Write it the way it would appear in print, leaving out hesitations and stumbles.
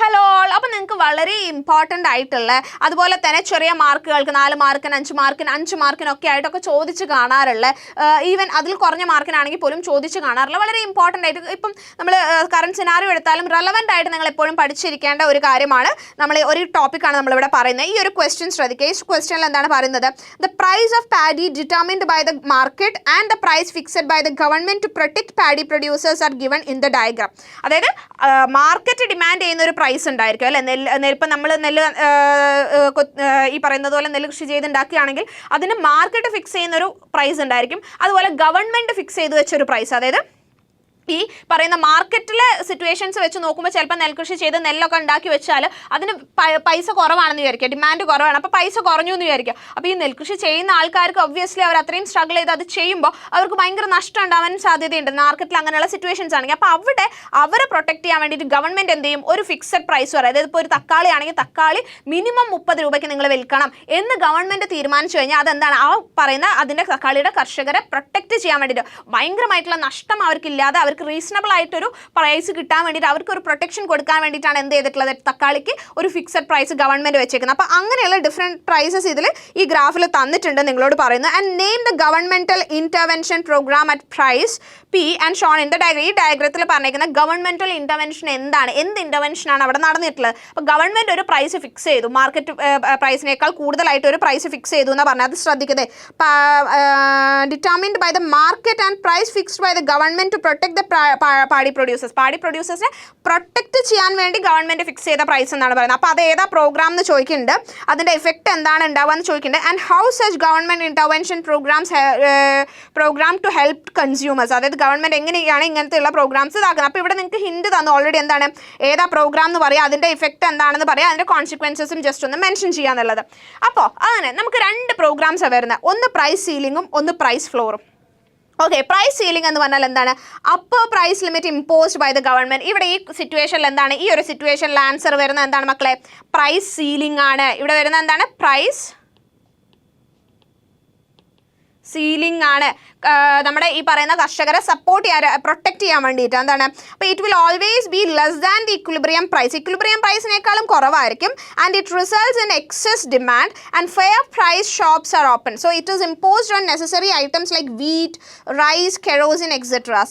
Hello അപ്പോൾ നിങ്ങൾക്ക് വളരെ ഇമ്പോർട്ടൻ്റ് ആയിട്ടുള്ള അതുപോലെ തന്നെ ചെറിയ മാർക്കുകൾക്ക് 4 മാർക്കിന് 5 മാർക്കിന് 5 മാർക്കിനൊക്കെ ആയിട്ടൊക്കെ ചോദിച്ച് കാണാറുള്ള ഈവൻ അതിൽ കുറഞ്ഞ മാർക്കിനാണെങ്കിൽ പോലും ചോദിച്ച് കാണാറുള്ള വളരെ ഇമ്പോർട്ടൻ്റ് ആയിട്ട് ഇപ്പം നമ്മൾ കറണ്ട് സിനാറിയോ എടുത്താലും റെലവൻ്റ് ആയിട്ട് നിങ്ങൾ എപ്പോഴും പഠിച്ചിരിക്കേണ്ട ഒരു കാര്യമാണ്. നമ്മൾ ഒരു ടോപ്പിക്കാണ് നമ്മളിവിടെ പറയുന്നത്. ഈ ഒരു ക്വസ്റ്റ്യൻ ശ്രദ്ധിക്കുക. ഈ ക്വസ്റ്റ്യനിൽ എന്താണ് പറയുന്നത്? The price of paddy determined by the market and the price fixed by the government to protect paddy producers are given in the diagram. അതായത് മാർക്കറ്റ് ഡിമാൻഡ് ചെയ്യുന്ന ഒരു പ്രൈസ് ഉണ്ടായിരിക്കും അല്ലേ. ഇപ്പം നമ്മൾ നെല്ല് ഈ പറയുന്നത് പോലെ നെല്ല് കൃഷി ചെയ്തുണ്ടാക്കുകയാണെങ്കിൽ അതിന് മാർക്കറ്റ് ഫിക്സ് ചെയ്യുന്ന ഒരു പ്രൈസ് ഉണ്ടായിരിക്കും. അതുപോലെ ഗവൺമെൻറ് ഫിക്സ് ചെയ്ത് വെച്ചൊരു പ്രൈസ്, അതായത് ഈ പറയുന്ന മാർക്കറ്റിലെ സിറ്റുവേഷൻസ് വെച്ച് നോക്കുമ്പോൾ ചിലപ്പോൾ നെൽകൃഷി ചെയ്ത് നെല്ലൊക്കെ ഉണ്ടാക്കി വെച്ചാൽ അതിന് പൈസ കുറവാണെന്ന് വിചാരിക്കുക, ഡിമാൻഡ് കുറവാണ്, അപ്പോൾ പൈസ കുറഞ്ഞു എന്ന് വിചാരിക്കുക. അപ്പോൾ ഈ നെൽകൃഷി ചെയ്യുന്ന ആൾക്കാർക്ക് ഒബ്വിയസ്ലി അവർ അത്രയും സ്ട്രഗിൾ ചെയ്ത് അത് ചെയ്യുമ്പോൾ അവർക്ക് ഭയങ്കര നഷ്ടം ഉണ്ടാവാൻ സാധ്യതയുണ്ട് മാർക്കറ്റിൽ അങ്ങനെയുള്ള സിറ്റുവേഷൻസ് ആണെങ്കിൽ. അപ്പോൾ അവിടെ അവരെ പ്രൊട്ടക്ട് ചെയ്യാൻ വേണ്ടിയിട്ട് ഗവൺമെൻറ് എന്ത് ചെയ്യും? ഒരു ഫിക്സഡ് പ്രൈസ് പറയും. അതായത് ഇപ്പോൾ ഒരു തക്കാളി ആണെങ്കിൽ തക്കാളി മിനിമം 30 രൂപയ്ക്ക് നിങ്ങൾ വിൽക്കണം എന്ന് ഗവൺമെൻറ് തീരുമാനിച്ചു കഴിഞ്ഞാൽ അതെന്താണ്? ആ പറയുന്ന അതിൻ്റെ തക്കാളിയുടെ കർഷകരെ പ്രൊട്ടക്ട് ചെയ്യാൻ വേണ്ടിയിട്ട് ഭയങ്കരമായിട്ടുള്ള നഷ്ടം അവർക്കില്ലാതെ അവർക്ക് റീസണബിൾ ആയിട്ടൊരു പ്രൈസ് കിട്ടാൻ വേണ്ടിയിട്ട് അവർക്ക് ഒരു പ്രൊട്ടക്ഷൻ കൊടുക്കാൻ വേണ്ടിയിട്ടാണ് എന്ത് ചെയ്തിട്ടുള്ളത്? തക്കാളിക്ക് ഒരു ഫിക്സഡ് പ്രൈസ് ഗവൺമെൻറ് വെച്ചേക്കുന്നത്. അപ്പോൾ അങ്ങനെയുള്ള ഡിഫറെൻറ്റ് പ്രൈസസ് ഇതിൽ ഈ ഗ്രാഫിൽ തന്നിട്ടുണ്ട് നിങ്ങളോട് പറയുന്നത്. And name the governmental intervention programme at price P and shown in the diagram. ഈ ഡയഗ്രത്തിൽ പറഞ്ഞേക്കുന്ന ഗവൺമെൻറ്റൽ ഇൻ്റർവെൻഷൻ എന്താണ്, എന്ത് ഇൻ്റർവെൻഷനാണ് അവിടെ നടന്നിട്ടുള്ളത്? അപ്പോൾ ഗവൺമെൻറ് ഒരു പ്രൈസ് ഫിക്സ് ചെയ്തു, മാർക്കറ്റ് പ്രൈസിനേക്കാൾ കൂടുതലായിട്ട് ഒരു പ്രൈസ് ഫിക്സ് ചെയ്തു എന്ന് പറഞ്ഞാൽ അത് ശ്രദ്ധിക്കുന്നത്. Determined by the market and price fixed by the government to protect the paddy പ്രൊഡ്യൂസേഴ്സിനെ പ്രൊട്ടക്ട് ചെയ്യാൻ വേണ്ടി ഗവൺമെൻറ് ഫിക്സ് ചെയ്ത പ്രൈസ് എന്നാണ് പറയുന്നത്. അപ്പോൾ അത് ഏതാ പ്രോഗ്രാം എന്ന് ചോദിക്കുന്നുണ്ട്, അതിൻ്റെ എഫക്റ്റ് എന്താണ് ഉണ്ടാവുക എന്ന് ചോദിക്കുന്നുണ്ട്. And how such government intervention programme to help consumers, അതായത് ഗവൺമെൻറ് എങ്ങനെയാണ് ഇങ്ങനത്തെയുള്ള പ്രോഗ്രാംസ് ഇതാക്കുന്നത്. അപ്പോൾ ഇവിടെ നിങ്ങൾക്ക് ഹിൻഡ് തന്നു ഓൾറെഡി, എന്താണ് ഏതാ പ്രോഗ്രാം എന്ന് പറയുക, അതിൻ്റെ ഇഫക്റ്റ് എന്താണെന്ന് പറയുക, അതിൻ്റെ കോൺസിക്വൻസസും ജസ്റ്റ് ഒന്ന് മെൻഷൻ ചെയ്യാന്നുള്ളത്. അപ്പോൾ അങ്ങനെ നമുക്ക് 2 പ്രോഗ്രാംസാണ് വരുന്നത്, ഒന്ന് പ്രൈസ് സീലിംഗും ഒന്ന് പ്രൈസ് ഫ്ലോറും. ഓക്കെ, പ്രൈസ് സീലിംഗ് എന്ന് പറഞ്ഞാൽ എന്താണ്? Upper price limit imposed by the government. ഇവിടെ ഈ സിറ്റുവേഷനിൽ എന്താണ്? ഈ ഒരു സിറ്റുവേഷനിൽ ആൻസർ വരുന്നത് എന്താണ് മക്കളെ? പ്രൈസ് സീലിംഗ് ആണ്. ഇവിടെ വരുന്നത് എന്താണ്? പ്രൈസ് സീലിംഗ് ആണ്. നമ്മുടെ ഈ പറയുന്ന കർഷകരെ സപ്പോർട്ട് ചെയ്യാൻ, പ്രൊട്ടക്ട് ചെയ്യാൻ വേണ്ടിയിട്ട് എന്താണ്? അപ്പോൾ it will always be less than the equilibrium price. Equilibrium പ്രൈസിനേക്കാളും കുറവായിരിക്കും. And it results in excess demand and fair price shops are open. So it is imposed on necessary items like wheat, rice, kerosene etcetera.